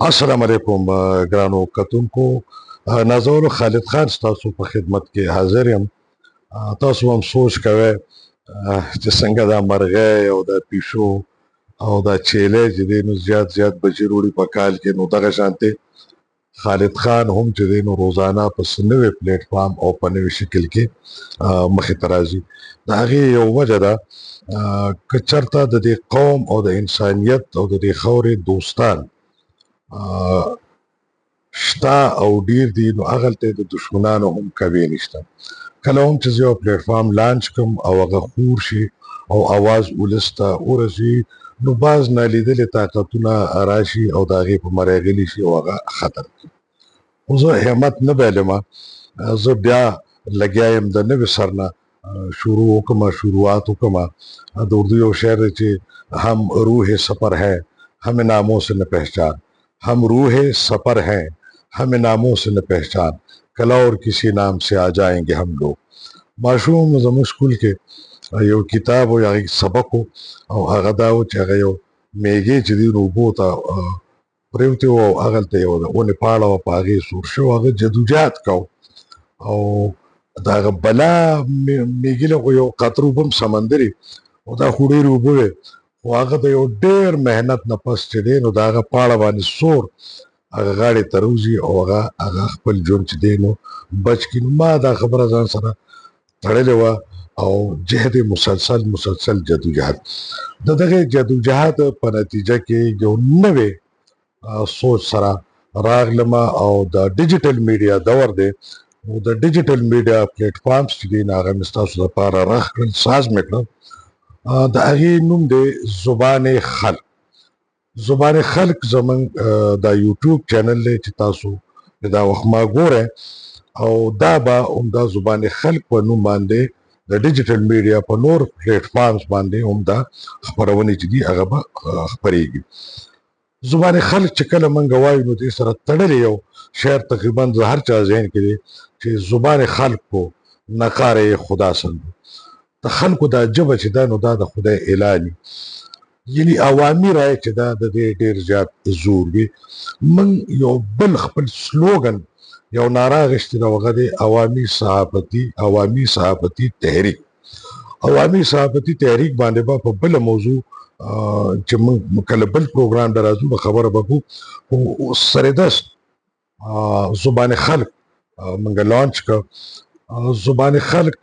السلام علیکم ګرانو کتونکو. نازولو خالد خان ستاسو په خدمت کې حاضر یم. تاسو هم سوچ کوئ چې څنګه دا مرغۍ او دا پیشو او دا چیلې چې دی نو زیات بچي روړي په کال کې، نو دغه شانتې خالد خان هم چې دی نو روزانه په څه نوي پلیټ فارم او په نوي شکل کې مخې ته راځي. د هغې یو وجه ده که چېرته د دې قوم او د انسانیت او د دې خاورې دوستان شته او ډیر دي، نو هغلته د دشمنانو هم کوي نشته. کله هم چې زه یو پلیټ فارم لانچ کړم او هغه خور شي او اواز ولس ته ورسي، نو بعض نالیدلې طاقتونه راشي او د هغې په مری غلي شي او هغه ختم کړي. خو زه همت نه بایلمه، زه بیا لګیا یم د نوي سر نه شروعات وکړمه. د اردو یو شعر دی چې هم روح سفر ہے ہمیں ناموں سے نہ پہچان، हम रूह सफर हैं हमें नामों से न पहचान، कल और किसी नाम से आ जाएंगे हम लोग. ماشوم زموږ سکول کې یو کتاب او هغه سبق او هغه دا و چې هغه یو میږي چې دی نو اوبو ته پرېوتې وه او هغلته یو د ونې پاڼه وه، په هغې سور شوی، هغه جدوجهد کو او د هغه بلا میږي له خو یو قطره اوبه هم سمندري او دا خو ډېرې اوبه وې، خو هغه د یو ډېر محنت نه پس چې دی نو د هغه پاڼه باندې سور هغه غاړې ته روځي او هغه خپل ژوند چې دی نو بچ کړي. نو ما دا خبره ځان سره تړلې وه او جهد مسلسل جدوجهد. د دغې جدوجهد په نتیجه کې یو نوې سوچ سره راغلمه او د ډیجیټل میډیا دور دی، نو د ډیجیټل میډیا پلیټ فارمز چې دي نو هغه مې ستاسو دپاره رغ کړل، ساز مې کړل. د هغې نوم دی زبان خلق. زبان خلق زمونږ دا یوټیوب چینل دی چې تاسو دا وخت ما ګورئ، او دا به همدا زبان خلق په نوم باندې د ډیجیټل میډیا په نور پلیټ فارمز باندې هم دا خپرونې چې دي هغه به خپرېږي. زبان خلق چې کله موږ وایو نو دې سره تړلی یو شعر تقریبا د هر چا ذهن کې دی چې زبان خلق کو نقار خدا سندو. د خلکو دا ژبه چې ده نو دا د خدای اعلاني، یعنې عوامي رایه چې ده د دې ډېر زیات زور وي. موږ یو بل خپل سلوګن یو ناره اخیستې ده، هغه دی عوامي صحافتي تحریک. عوامي صحافتي تحریک باندې به په بله موضوع چې موږ کله بل پروګرام ته راځو به خبره به کوو، خو سرېدست زبان خلق موږ لانچ کړه. زبان خلق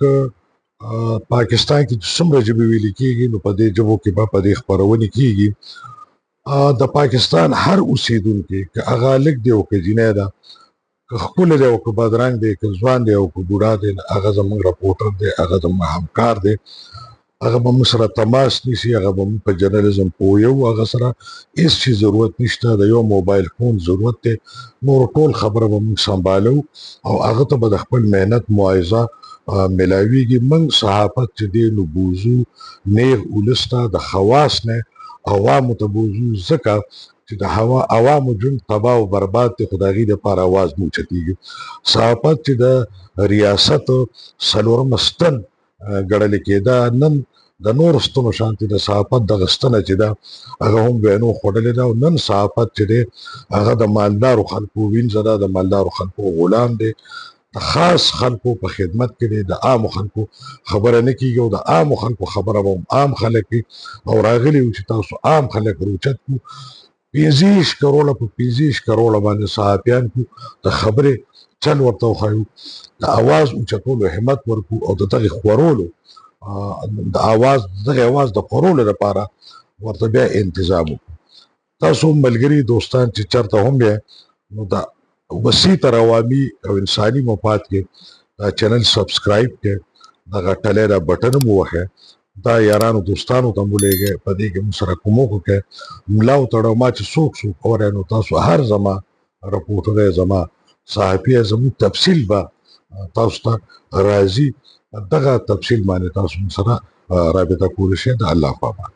پاکستان کې څومره ژبې ویلې کېږي نو په دې ژبو کې به په دې خپرونې کېږي. د پاکستان هر اوسېدونکی که هغه هلک دی او که جینۍ ده، که ښکلی دی او که بدرنګ دی، که ځوان دی او که بوډا دی، هغه زموږ رپورټر دی، هغه زموږ همکار دی، هغه به موږ سره تماس نیسي، هغه به موږ په جرنلزم پوهیو، هغه سره هېڅ شي ضرورت نشته، د یو موبایل فون ضرورت دی، نور ټول خبره به موږ سنبالو او هغه ته به د خپل محنت معاوضه ملاویږي. موږ صحافت چې دی نو بوزو نیغ ولس ته د خواص نه عوامو ته بوزو، ځکه چې د عوامو ژوند تباه او برباد دی، خو د هغې دپاره اواز نه اوچتېږي. صحافت چې د ریاست څلورمه ستن ګڼلې کېده، نن د نورو ستنو شانتې د صحافت دغه ستنه چې ده هغه هم وینو خوړلې ده، او نن صحافت چې دی هغه د مالدارو خلکو وینځه ده، د مالدارو خلکو غلام دی، د خاص خلکو په خدمت کې دی، د عامو خلکو خبره نه کېږي او د عامو خلکو خبره به هم عام خلک وي. او راغلي وو چې تاسو عام خلک روچت کړو، 25 کروړه په 25 کروړه باندې صحافیان کړو، د خبرې چل ورته وښایو، د اواز اوچتولو همت ورکړو او د دغې خورولو د دغې اواز د خورولو لپاره ورته بیا انتظام وکړو. تاسو ملګري دوستان چې چېرته هم یې نو د وسیع تر عوامي او انساني مفاد کې دا چینل سبسکرایب کړئ، دغه ټلی دا بټن هم ووهئ، دا یارانو دوستانو ته هم ولېږئ، په دې کې موږ سره کومک وکړئ، ملا وتړئ. ما چې څوک اورئ نو تاسو هر زما رپورټر یې، زما صحافي یې، زموږ تفصیل به تاسو ته راځي، دغه تفصیل باندې تاسو موږ سره رابطه کولی شئ. د الله په امان.